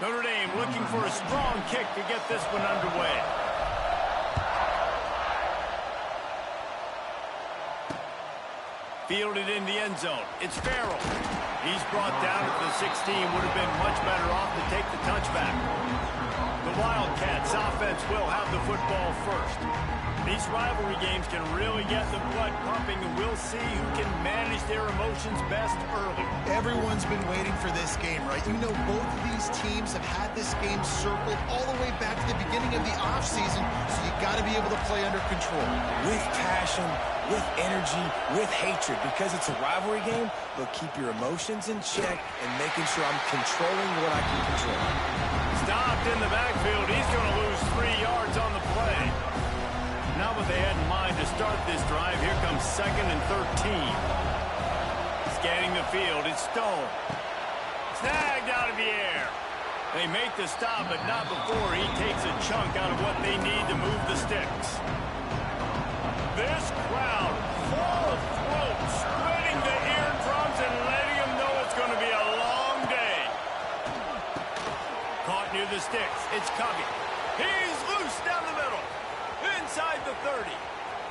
Notre Dame looking for a strong kick to get this one underway. Fielded in the end zone. It's Farrell. He's brought down at the 16. Would have been much better off to take the touchback. The Wildcats offense will have the football first. These rivalry games can really get the blood pumping, and we'll see who can manage their emotions best early. Everyone's been waiting for this game, right? You know, both of these teams have had this game circled all the way back to the beginning of the offseason, so you got to be able to play under control. With passion, with energy, with hatred, because it's a rivalry game, but keep your emotions in check and making sure I'm controlling what I can control. Stopped in the backfield. He's going to lose 3 yards on the play. Not what they had in mind to start this drive. Here comes 2nd and 13. Scanning the field, it's Stone. Snagged out of the air. They make the stop, but not before he takes a chunk out of what they need to move the sticks. This crowd, full throat, splitting the eardrums and letting them know it's going to be a long day. Caught near the sticks. It's Covey. He's loose down the middle. Inside the 30.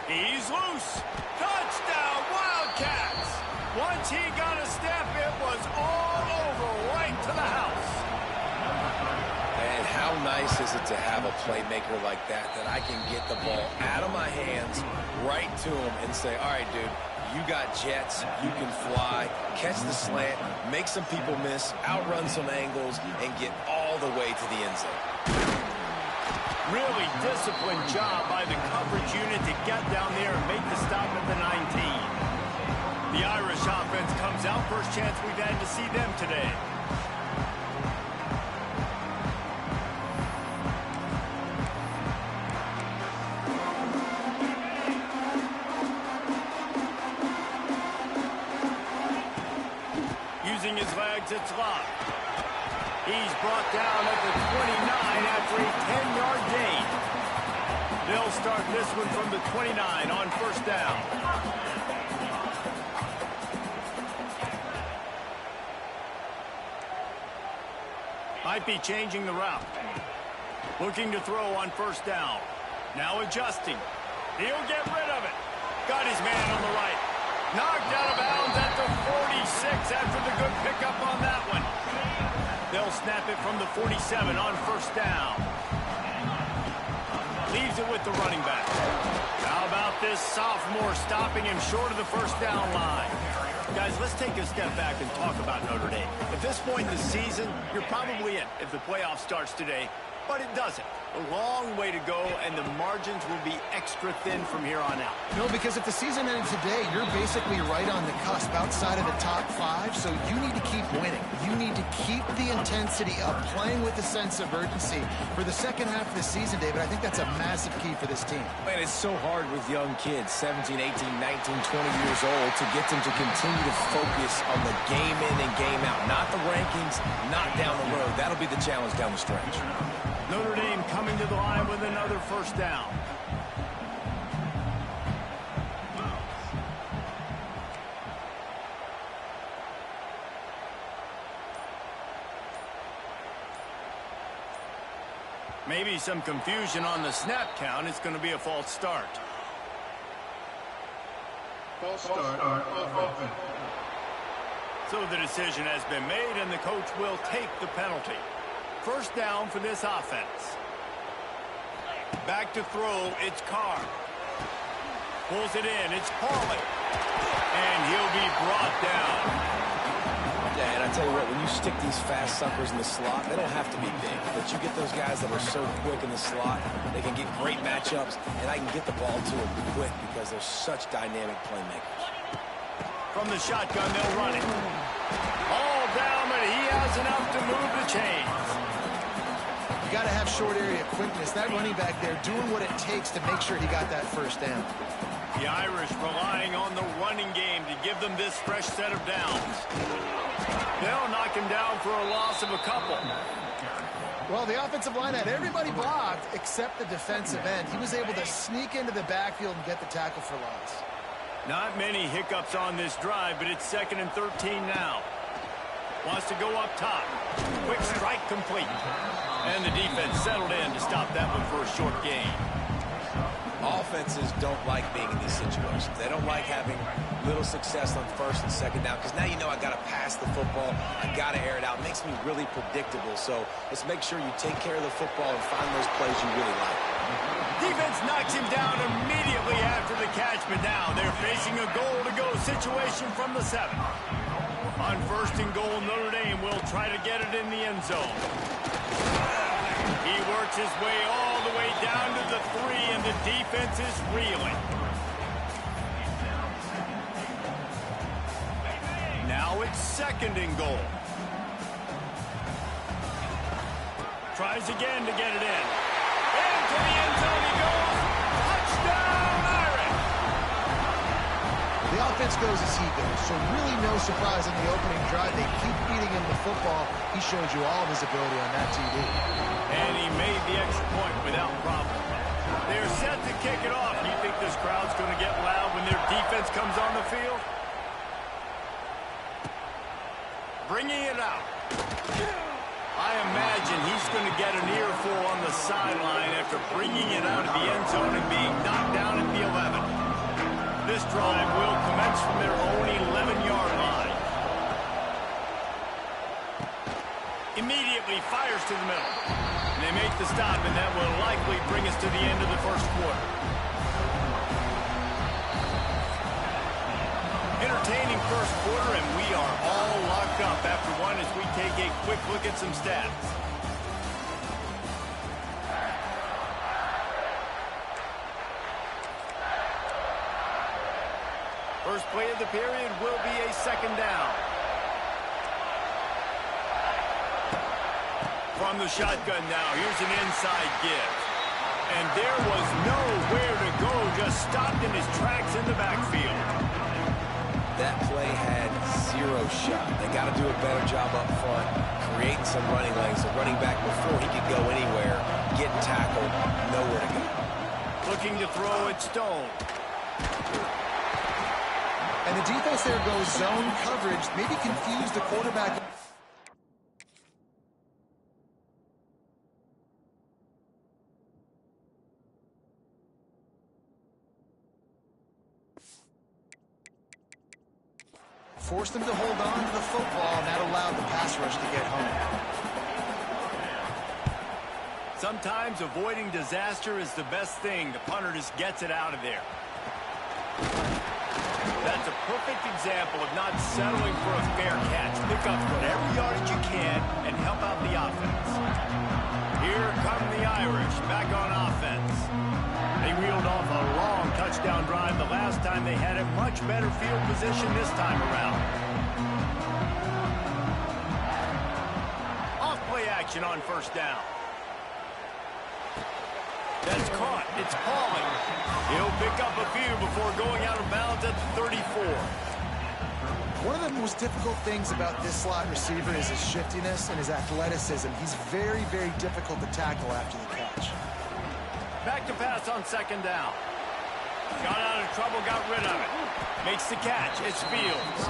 He's loose. Touchdown, Wildcats. Once he got a step, it was all over, right to the house. And how nice is it to have a playmaker like that I can get the ball out of my hands, right to him, and say, all right, dude, you got jets, you can fly, catch the slant, make some people miss, outrun some angles, and get all the way to the end zone. Really disciplined job by the coverage unit to get down there and make the stop at the 19. The Irish offense comes out. First chance we've had to see them today. Using his legs, it's Locke. He's brought down at the 29 after a 10-yard gain. They'll start this one from the 29 on first down. Might be changing the route. Looking to throw on first down. Now adjusting. He'll get rid of it. Got his man on the right. Knocked out of bounds at the 46 after the good pickup on that one. They'll snap it from the 47 on first down. Leaves it with the running back. How about this sophomore stopping him short of the first down line? Guys, let's take a step back and talk about Notre Dame. At this point in the season, you're probably in if the playoff starts today, but it doesn't. A long way to go, and the margins will be extra thin from here on out. No, because if the season ended today, you're basically right on the cusp outside of the top 5, so you need to keep winning. You need to keep the intensity up, playing with a sense of urgency. For the second half of the season, David, I think that's a massive key for this team. Man, it's so hard with young kids, 17, 18, 19, 20 years old, to get them to continue to focus on the game in and game out. Not the rankings, not down the road. That'll be the challenge down the stretch. Notre Dame coming to the line with another first down. Maybe some confusion on the snap count. It's going to be a false start. False start on offense. So the decision has been made, and the coach will take the penalty. First down for this offense. Back to throw, it's Carr. Pulls it in, it's Pauly. And he'll be brought down. Yeah, and I tell you what, when you stick these fast suckers in the slot, they don't have to be big. But you get those guys that are so quick in the slot, they can get great matchups, and I can get the ball to them quick because they're such dynamic playmakers. From the shotgun, they'll run it. All down, but he has enough to move the chains. You got to have short area quickness. That running back there doing what it takes to make sure he got that first down. The Irish relying on the running game to give them this fresh set of downs. They'll knock him down for a loss of a couple. Well, the offensive line had everybody blocked except the defensive end. He was able to sneak into the backfield and get the tackle for loss. Not many hiccups on this drive, but it's 2nd and 13 now. Wants to go up top. Quick strike complete. And the defense settled in to stop that one for a short gain. Offenses don't like being in these situations. They don't like having little success on first and second down because now you know I got to pass the football. I got to air it out. It makes me really predictable. So let's make sure you take care of the football and find those plays you really like. Defense knocks him down immediately after the catch, but now they're facing a goal-to-go situation from the 7. On first and goal, Notre Dame will try to get it in the end zone. He works his way all the way down to the 3, and the defense is reeling. Now it's second and goal. Tries again to get it in. Into the end zone he goes. Touchdown, Irish! The offense goes as he goes, so really no surprise in the opening drive. They keep feeding him the football. He showed you all of his ability on that TV. And he made the extra point without problem. They're set to kick it off. Do you think this crowd's going to get loud when their defense comes on the field? Bringing it out. I imagine he's going to get an earful on the sideline after bringing it out of the end zone and being knocked down at the 11. This drive will commence from their own 11-yard line. Immediately fires to the middle. They make the stop, and that will likely bring us to the end of the first quarter. Entertaining first quarter, and we are all locked up after one as we take a quick look at some stats. First play of the period will be a second down. From the shotgun now, here's an inside give. And there was nowhere to go, just stopped in his tracks in the backfield. That play had zero shot. They got to do a better job up front, create some running lanes. The running back, before he could go anywhere, get tackled, nowhere to go. Looking to throw it, Stone. And the defense there goes zone coverage, maybe confuse the quarterback. Forced him to hold on to the football, and that allowed the pass rush to get home. Sometimes avoiding disaster is the best thing. The punter just gets it out of there. That's a perfect example of not settling for a fair catch. Pick up whatever yardage you can and help out the offense. Here come the Irish back on offense. They reeled off a long touchdown drive the last time. They had a much better field position this time around. Off-play action on first down. That's caught. It's Pauling. He'll pick up a few before going out of bounds at the 34. One of the most difficult things about this slot receiver is his shiftiness and his athleticism. He's very, very difficult to tackle after the catch. Back to pass on second down. Got out of trouble, got rid of it. Makes the catch. It's Fields.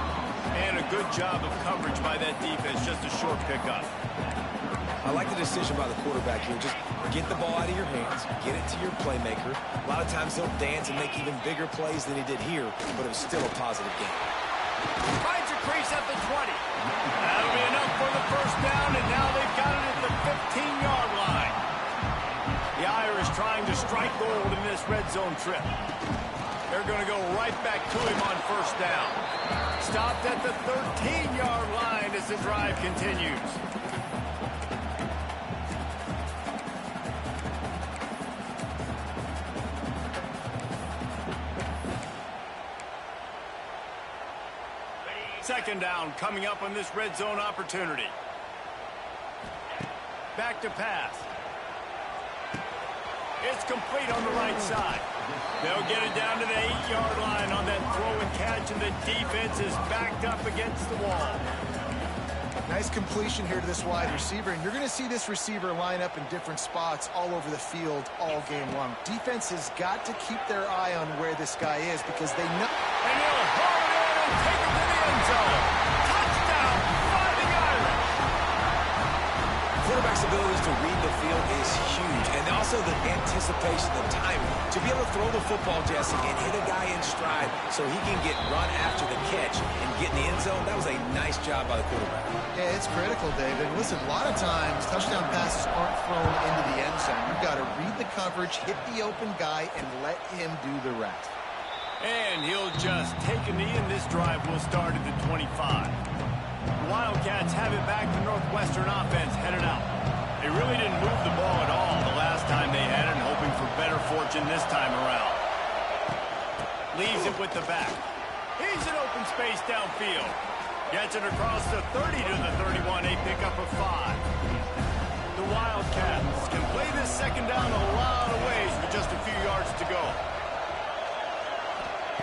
And a good job of coverage by that defense. Just a short pickup. I like the decision by the quarterback here. Just get the ball out of your hands, get it to your playmaker. A lot of times he'll dance and make even bigger plays than he did here, but it was still a positive game. Finds a crease at the 20. That'll be enough for the first down, and now they've got it at the 15-yard line. The Irish trying to strike gold in this red zone trip. They're going to go right back to him on first down. Stopped at the 13-yard line as the drive continues. Second down coming up on this red zone opportunity. Back to pass. It's complete on the right side. They'll get it down to the 8-yard line on that throw and catch, and the defense is backed up against the wall. Nice completion here to this wide receiver, and you're going to see this receiver line up in different spots all over the field all game long. Defense has got to keep their eye on where this guy is because they know. And he'll haul it in and take it to the end zone. Touchdown, 5 the flexibility to read the field is huge. And also the anticipation, the timing. To be able to throw the football, Jesse, and hit a guy in stride so he can get run after the catch and get in the end zone, that was a nice job by the quarterback. Yeah, it's critical, David. Listen, a lot of times touchdown passes aren't thrown into the end zone. You've got to read the coverage, hit the open guy, and let him do the rest. And he'll just take a knee, and this drive will start at the 25. The Wildcats have it back. The Northwestern offense headed out. They really didn't move the ball at all the last time they had it, and hoping for better fortune this time around. Leaves it with the back. He's in open space downfield. Gets it across the 30 to the 31, a pickup of 5. The Wildcats can play this second down a lot of ways with just a few yards to go.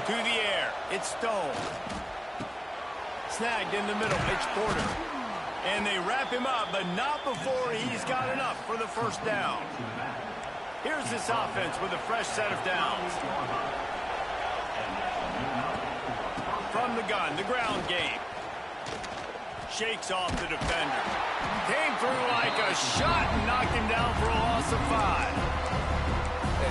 To the air, it's Stone. Snagged in the middle, it's Porter. And they wrap him up, but not before he's got enough for the first down. Here's this offense with a fresh set of downs. From the gun, the ground game. Shakes off the defender. Came through like a shot and knocked him down for a loss of 5.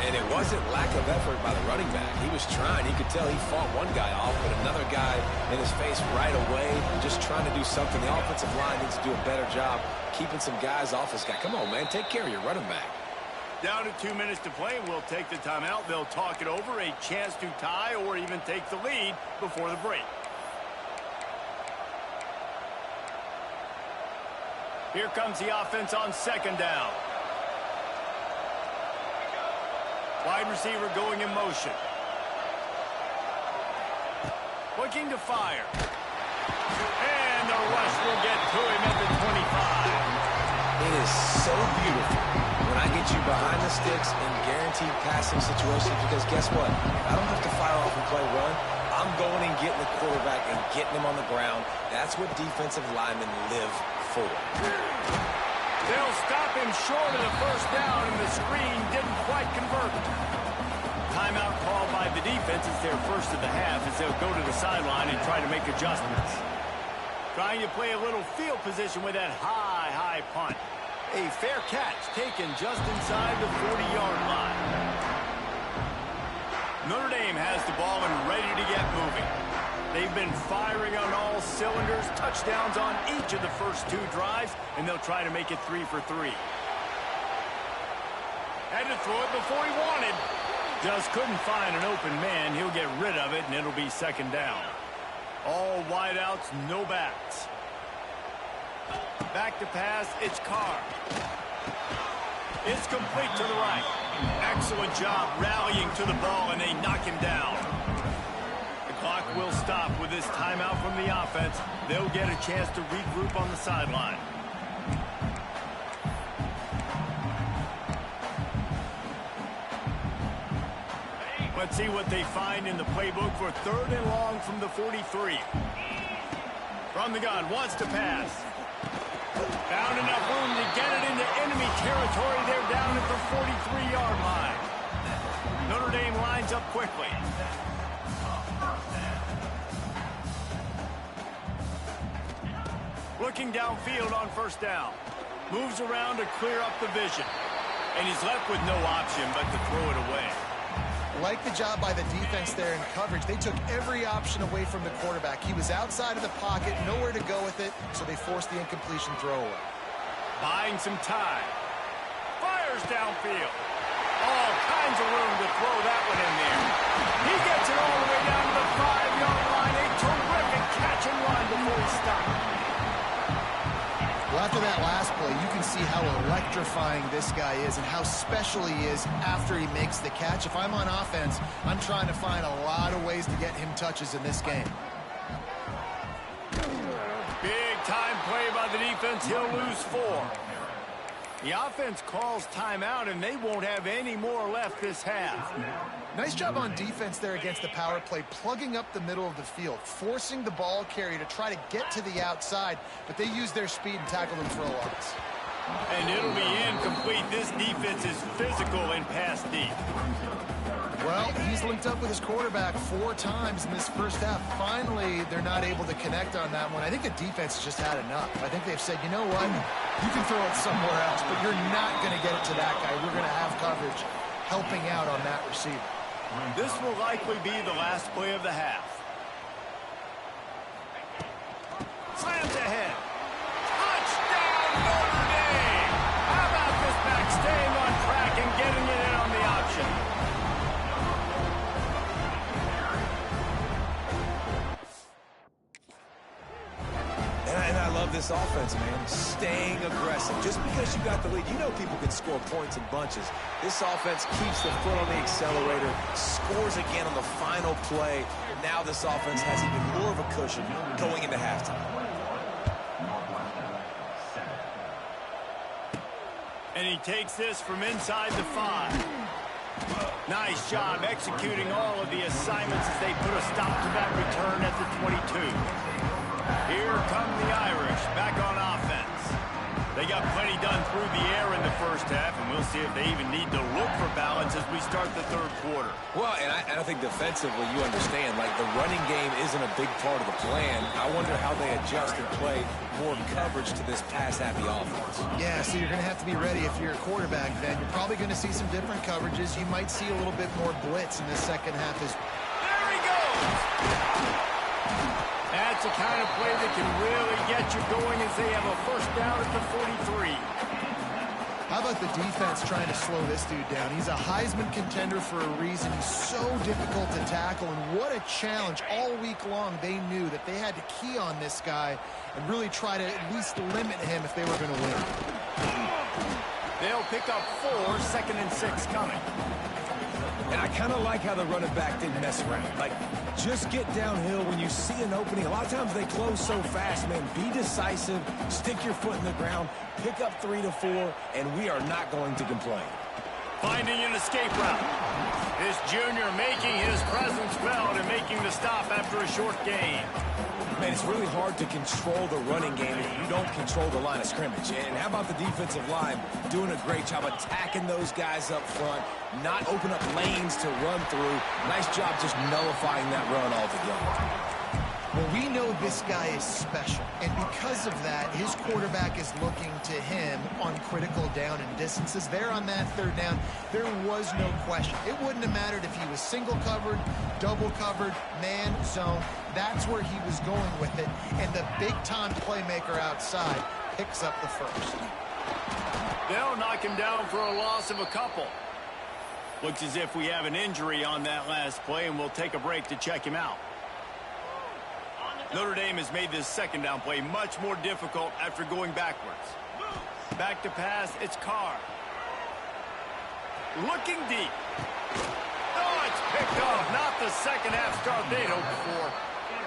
And it wasn't lack of effort by the running back. He was trying. You could tell he fought one guy off, but another guy in his face right away, just trying to do something. The offensive line needs to do a better job keeping some guys off this guy. Come on, man. Take care of your running back. Down to 2 minutes to play, and we'll take the timeout. They'll talk it over, a chance to tie or even take the lead before the break. Here comes the offense on second down. Wide receiver going in motion. Looking to fire. And the rush will get to him at the 25. It is so beautiful when I get you behind the sticks in guaranteed passing situations, because guess what? I don't have to fire off and play run. I'm going and getting the quarterback and getting him on the ground. That's what defensive linemen live for. They'll stop him short of the first down, and the screen didn't quite convert. Timeout called by the defense. It's their first of the half as they'll go to the sideline and try to make adjustments. Trying to play a little field position with that high punt. A fair catch taken just inside the 40-yard line. Notre Dame has the ball and ready to get moving. They've been firing on all cylinders, touchdowns on each of the first 2 drives, and they'll try to make it 3 for 3. Had to throw it before he wanted. Just couldn't find an open man. He'll get rid of it, and it'll be second down. All wideouts, no backs. Back to pass, it's Carr. It's complete to the right. Excellent job rallying to the ball, and they knock him down. The clock will stop with this timeout from the offense. They'll get a chance to regroup on the sideline. Let's see what they find in the playbook for 3rd and long from the 43. From the gun, wants to pass. Found enough room to get it into enemy territory. They're down at the 43-yard line. Notre Dame lines up quickly. Looking downfield on first down. Moves around to clear up the vision. And he's left with no option but to throw it away. Like the job by the defense there in coverage. They took every option away from the quarterback. He was outside of the pocket, nowhere to go with it, so they forced the incompletion throwaway. Buying some time. Fires downfield. All kinds of room to throw that one in there. He gets it all the way down to the 5-yard line. A terrific catch and run before he stopped. Well, after that last play, you can see how electrifying this guy is and how special he is after he makes the catch. If I'm on offense, I'm trying to find a lot of ways to get him touches in this game. Big time play by the defense. He'll lose 4. The offense calls timeout, and they won't have any more left this half. Nice job on defense there against the power play, plugging up the middle of the field, forcing the ball carrier to try to get to the outside, but they used their speed and tackled him for a loss. And it'll be incomplete. This defense is physical and pass deep. Well, he's linked up with his quarterback 4 times in this first half. Finally, they're not able to connect on that one. I think the defense has just had enough. I think they've said, you know what, you can throw it somewhere else, but you're not going to get it to that guy. We're going to have coverage helping out on that receiver. This will likely be the last play of the half. Slams ahead. Touchdown, Notre Dame! How about this back staying on track and getting it in on the option? And I love this offense, man. Staying aggressive. Just because you got the lead, you know people can score points in bunches. This offense keeps the foot on the accelerator, scores again on the final play. Now this offense has even more of a cushion going into halftime. And he takes this from inside the 5. Nice job executing all of the assignments as they put a stop to that return at the 22. Here come the Irish back on offense. They got plenty done through the air in the first half, and we'll see if they even need to look for balance as we start the third quarter. Well, and I think defensively, you understand, like the running game isn't a big part of the plan. I wonder how they adjust and play more coverage to this pass-happy offense. Yeah, so you're going to have to be ready if you're a quarterback then. You're probably going to see some different coverages. You might see a little bit more blitz in the second half. There he goes! That's the kind of play that can really get you going as they have a first down at the 43. How about the defense trying to slow this dude down? He's a Heisman contender for a reason. He's so difficult to tackle, and what a challenge. All week long, they knew that they had to key on this guy and really try to at least limit him if they were going to win. They'll pick up 4, 2nd and 6 coming. And I kind of like how the running back didn't mess around. Like, just get downhill when you see an opening. A lot of times they close so fast, man. Be decisive, stick your foot in the ground, pick up 3 to 4, and we are not going to complain. Finding an escape route. This junior making his presence felt and making the stop after a short gain. Man, it's really hard to control the running game if you don't control the line of scrimmage. And how about the defensive line doing a great job attacking those guys up front, not open up lanes to run through. Nice job just nullifying that run altogether. Well, we know this guy is special, and because of that, his quarterback is looking to him on critical down and distances. There on that third down, there was no question. It wouldn't have mattered if he was single covered, double covered, man, zone. That's where he was going with it, and the big-time playmaker outside picks up the first. They'll knock him down for a loss of a couple. Looks as if we have an injury on that last play, and we'll take a break to check him out. Notre Dame has made this second down play much more difficult after going backwards. Back to pass, it's Carr. Looking deep. Oh, it's picked off. Not the second half start they'd hoped for.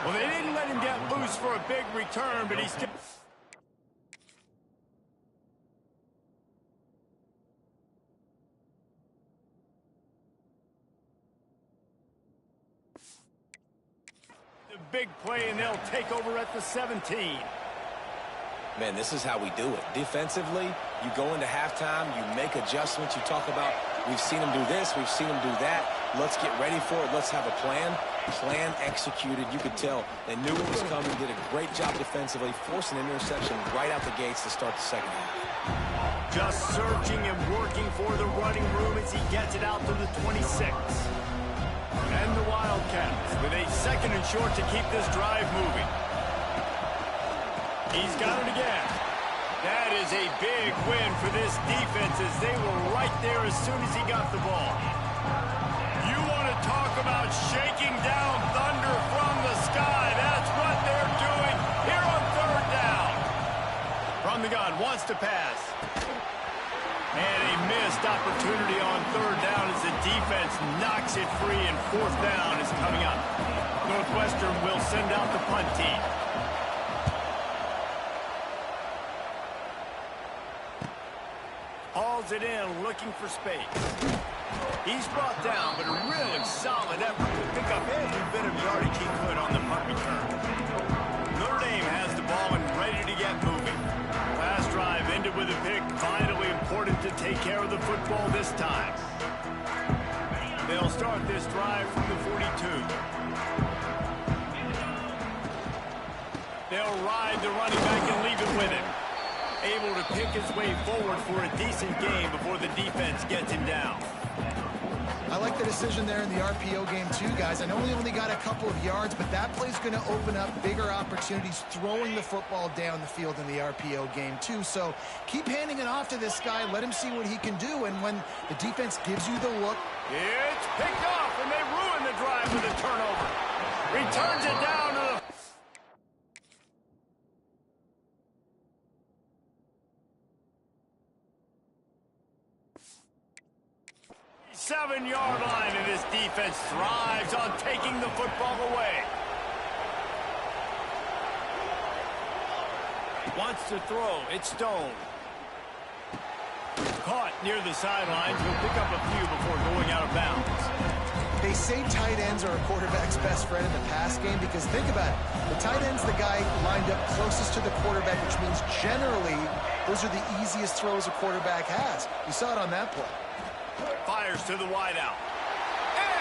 Well, they didn't let him get loose for a big return, but he's still... big play, and they'll take over at the 17. Man, this is how we do it. Defensively, you go into halftime, you make adjustments. You talk about, we've seen them do this, we've seen them do that. Let's get ready for it. Let's have a plan. Plan executed. You could tell they knew it was coming, did a great job defensively, forced an interception right out the gates to start the second half. Just searching and working for the running room as he gets it out to the 26. And the Wildcats with a 2nd and short to keep this drive moving. He's got it again. That is a big win for this defense as they were right there as soon as he got the ball. You want to talk about shaking down thunder from the sky. That's what they're doing here on third down. From the gun, wants to pass. And a missed opportunity on third down as the defense knocks it free, and 4th down is coming up. Northwestern will send out the punt team. Hauls it in, looking for space. He's brought down, but a really solid effort to pick up every bit of yardage he could on the punt return. Notre Dame has the ball and ready to get moving. Last drive ended with a pick time. They'll start this drive from the 42. They'll ride the running back and leave it with him. Able to pick his way forward for a decent game before the defense gets him down. I like the decision there in the RPO game too, guys. I know he only got a couple of yards, but that play's going to open up bigger opportunities throwing the football down the field in the RPO game too. So keep handing it off to this guy. Let him see what he can do. And when the defense gives you the look. It's picked off, and they ruin the drive with a turnover. Returns it down to the 7-yard line, and this defense thrives on taking the football away. Wants to throw. It's Stone. Caught near the sidelines. He'll pick up a few before going out of bounds. They say tight ends are a quarterback's best friend in the pass game because think about it. The tight end's the guy lined up closest to the quarterback, which means generally those are the easiest throws a quarterback has. You saw it on that play. Fires to the wideout.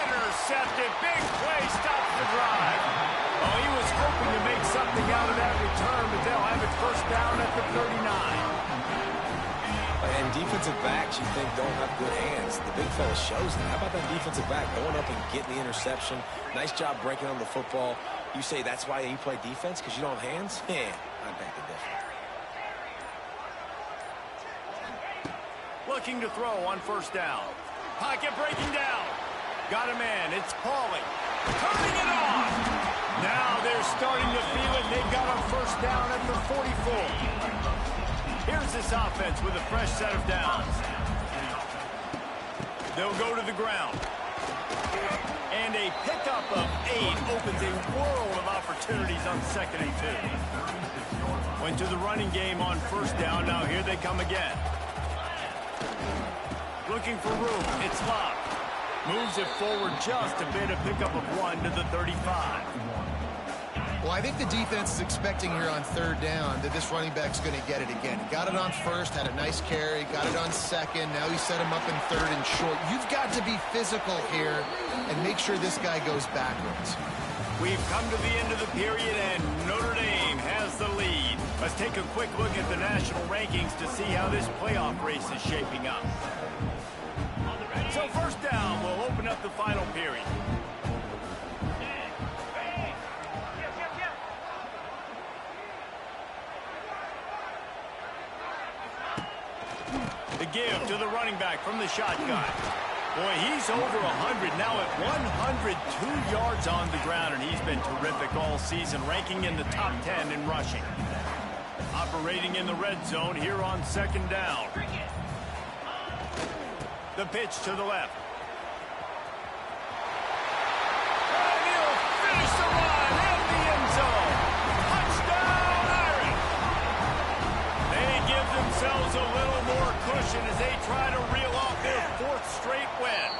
Intercepted. Big play. Stops the drive. Oh, he was hoping to make something out of that return, but they'll have it first down at the 39. And defensive backs you think don't have good hands. The big fella shows that. How about that defensive back going up and getting the interception? Nice job breaking on the football. You say that's why you play defense, because you don't have hands? Yeah, I beg to differ. Looking to throw on first down. Pocket breaking down. Got a man. It's Pauly. Turning it off. Now they're starting to feel it. They've got a first down at the 44. Here's this offense with a fresh set of downs. They'll go to the ground. And a pickup of 8 opens a world of opportunities on 2nd and 2. Went to the running game on first down. Now here they come again. Looking for room. It's Locke. Moves it forward just a bit. A pickup of 1 to the 35. Well, I think the defense is expecting here on third down that this running back's going to get it again. He got it on first, had a nice carry, got it on second. Now he set him up in third and short. You've got to be physical here and make sure this guy goes backwards. We've come to the end of the period, and Notre Dame has the lead. Let's take a quick look at the national rankings to see how this playoff race is shaping up. So first down will open up the final period. The give to the running back from the shotgun. Boy, he's over 100 now at 102 yards on the ground, and he's been terrific all season, ranking in the top 10 in rushing. Operating in the red zone here on second down. The pitch to the left. And he'll finish the run in the end zone. Touchdown, Irish! They give themselves a little more cushion as they try to reel off their 4th straight win.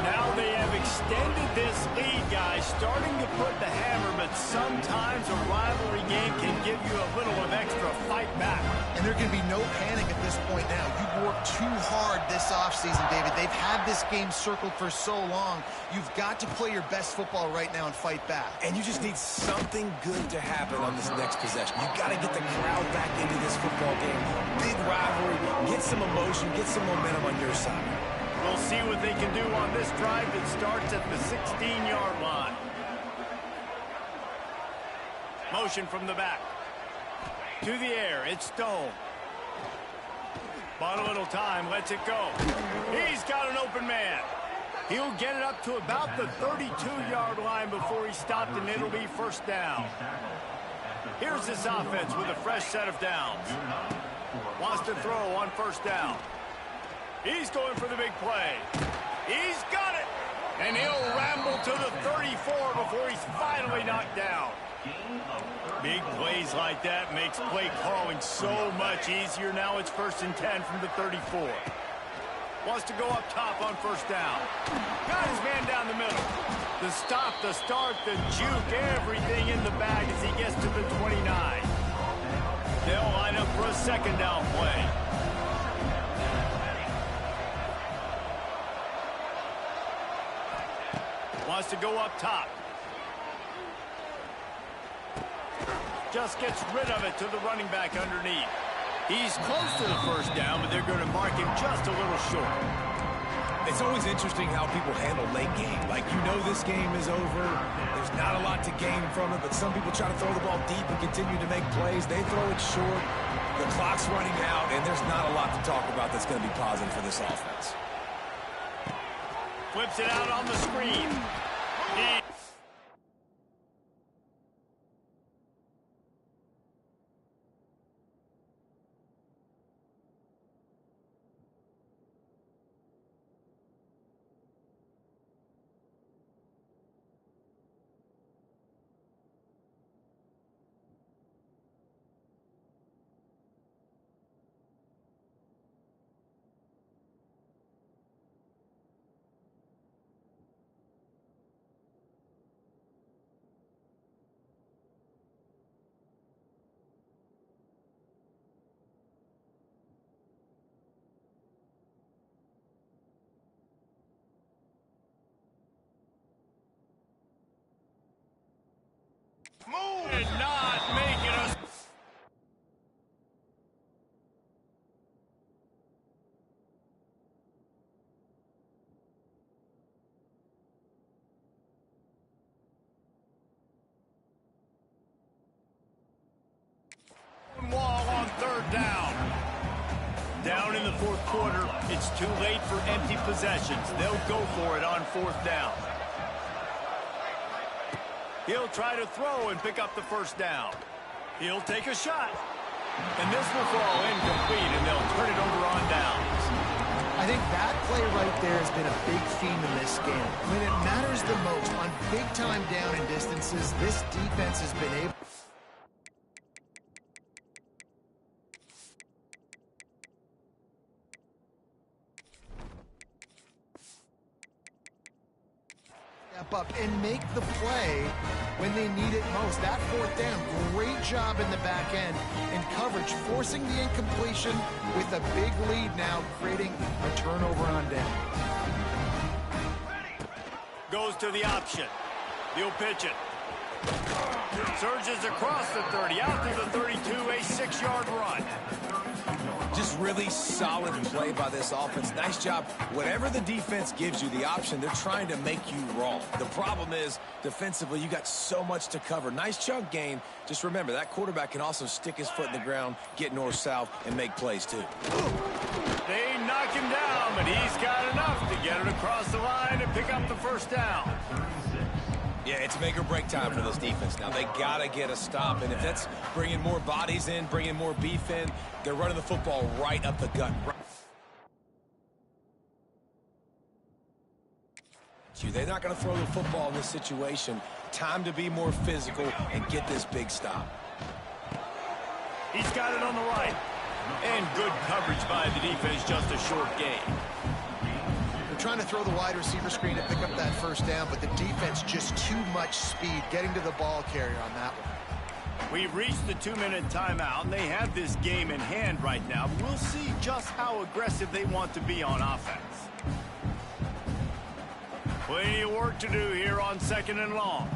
Now they have extended this lead, guys, starting to put the hammer, but sometimes a rivalry game can give you a little of extra fight back. And there can be no panic at this point now. You've worked too hard this offseason, David. They've had this game circled for so long. You've got to play your best football right now and fight back. And you just need something good to happen on this next possession. You got to get the crowd back into this football game. Big rivalry. Get some emotion. Get some momentum on your side. We'll see what they can do on this drive that starts at the 16-yard line. Motion from the back. To the air, it's Stone. Bought a little time, lets it go. He's got an open man. He'll get it up to about the 32-yard line before he stopped, and it'll be first down. Here's this offense with a fresh set of downs. Wants to throw on first down. He's going for the big play. He's got it. And he'll ramble to the 34 before he's finally knocked down. Big plays like that makes play calling so much easier. Now it's 1st and 10 from the 34. Wants to go up top on first down. Got his man down the middle. The stop, the start, the juke, everything in the bag as he gets to the 29. They'll line up for a second down play. Wants to go up top. Just gets rid of it to the running back underneath. He's close to the first down, but they're going to mark him just a little short. It's always interesting how people handle late game. Like, you know this game is over. There's not a lot to gain from it, but some people try to throw the ball deep and continue to make plays. They throw it short. The clock's running out, and there's not a lot to talk about that's going to be positive for this offense. Flips it out on the screen. Move and not making us. Wall on third down. Down in the fourth quarter, it's too late for empty possessions. They'll go for it on fourth down. He'll try to throw and pick up the first down. He'll take a shot. And this will fall incomplete, and they'll turn it over on downs. I think that play right there has been a big theme in this game. When it matters the most, on big-time down and distances, this defense has been able... up and make the play when they need it most. That fourth down, great job in the back end in coverage, forcing the incompletion with a big lead now, creating a turnover on down. Goes to the option. He'll pitch it. Surges across the 30, out to the 32, a 6-yard run. Just really solid play by this offense. Nice job. Whatever the defense gives you the option, they're trying to make you wrong. The problem is, defensively, you got so much to cover. Nice chunk gain. Just remember, that quarterback can also stick his foot in the ground, get north-south, and make plays, too. They knock him down, but he's got enough to get it across the line and pick up the first down. Yeah, it's make or break time for this defense. Now, they got to get a stop, and if that's bringing more bodies in, bringing more beef in, they're running the football right up the gut. They're not going to throw the football in this situation. Time to be more physical and get this big stop. He's got it on the right. And good coverage by the defense, just a short gain. Trying to throw the wide receiver screen to pick up that first down, but the defense just too much speed getting to the ball carrier on that one. We've reached the 2-minute timeout, and they have this game in hand right now. We'll see just how aggressive they want to be on offense. Plenty of work to do here on 2nd and long.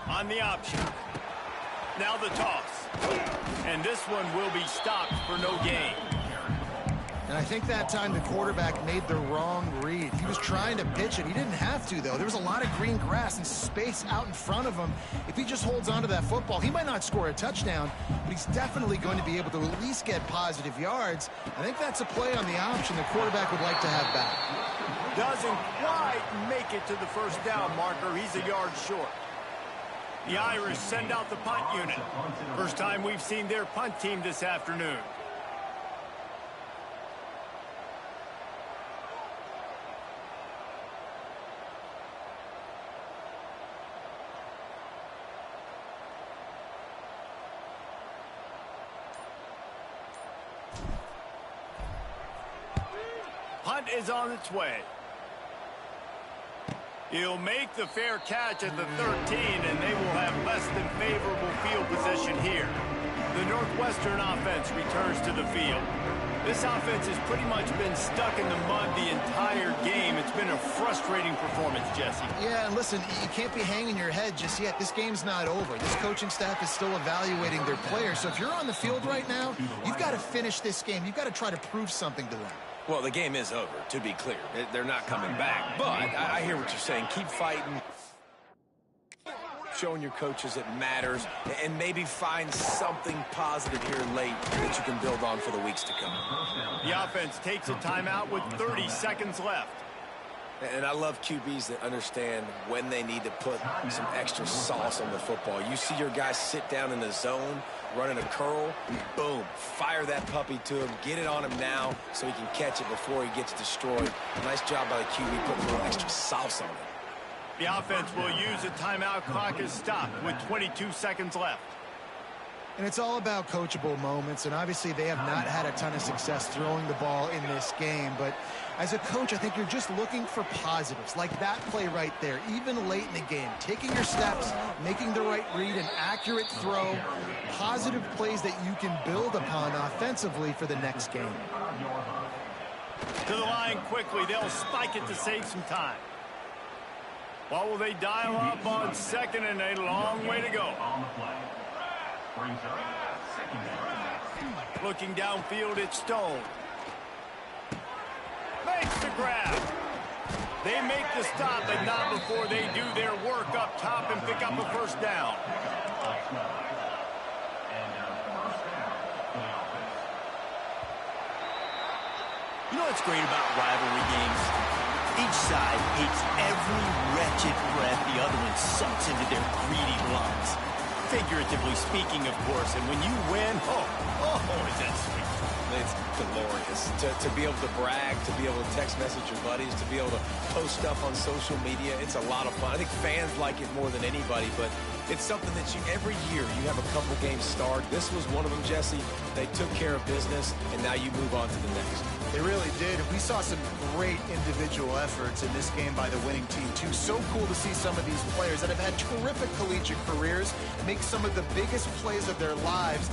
On the option. Now the toss. And this one will be stopped for no gain. And I think that time the quarterback made the wrong read. He was trying to pitch it. He didn't have to, though. There was a lot of green grass and space out in front of him. If he just holds on to that football, he might not score a touchdown, but he's definitely going to be able to at least get positive yards. I think that's a play on the option the quarterback would like to have back. Doesn't quite make it to the first down marker. He's a yard short. The Irish send out the punt unit. First time we've seen their punt team this afternoon. Punt is on its way. He'll make the fair catch at the 13, and they will have less than favorable field position here. The Northwest Northwestern offense returns to the field. This offense has pretty much been stuck in the mud the entire game. It's been a frustrating performance, Jesse. Yeah, and listen, you can't be hanging your head just yet. This game's not over. This coaching staff is still evaluating their players. So if you're on the field right now, you've got to finish this game. You've got to try to prove something to them. Well, the game is over, to be clear. They're not coming back. But I hear what you're saying. Keep fighting. Showing your coaches it matters, and maybe find something positive here late that you can build on for the weeks to come. The offense takes a timeout with 30 seconds left. And I love QBs that understand when they need to put some extra sauce on the football. You see your guys sit down in the zone, running a curl, boom, fire that puppy to him, get it on him now so he can catch it before he gets destroyed. Nice job by the QB putting a little extra sauce on it. The offense will use a timeout. Clock is stopped with 22 seconds left. And it's all about coachable moments, and obviously they have not had a ton of success throwing the ball in this game. But as a coach, I think you're just looking for positives, like that play right there, even late in the game. Taking your steps, making the right read, an accurate throw, positive plays that you can build upon offensively for the next game. To the line quickly. They'll spike it to save some time. What will they dial up on second and a long way to go? Looking downfield, it's Stone. Makes the grab. They make the stop, but not before they do their work up top and pick up a first down. You know what's great about rivalry games? Each side hates every wretched breath the other one sucks into their greedy lungs. Figuratively speaking, of course, and when you win, is that sweet. It's glorious. To be able to brag, to be able to text message your buddies, to be able to post stuff on social media, it's a lot of fun. I think fans like it more than anybody, but it's something that every year you have a couple games start. This was one of them, Jesse. They took care of business, and now you move on to the next. They really did. We saw some great individual efforts in this game by the winning team, too. So cool to see some of these players that have had terrific collegiate careers make some of the biggest plays of their lives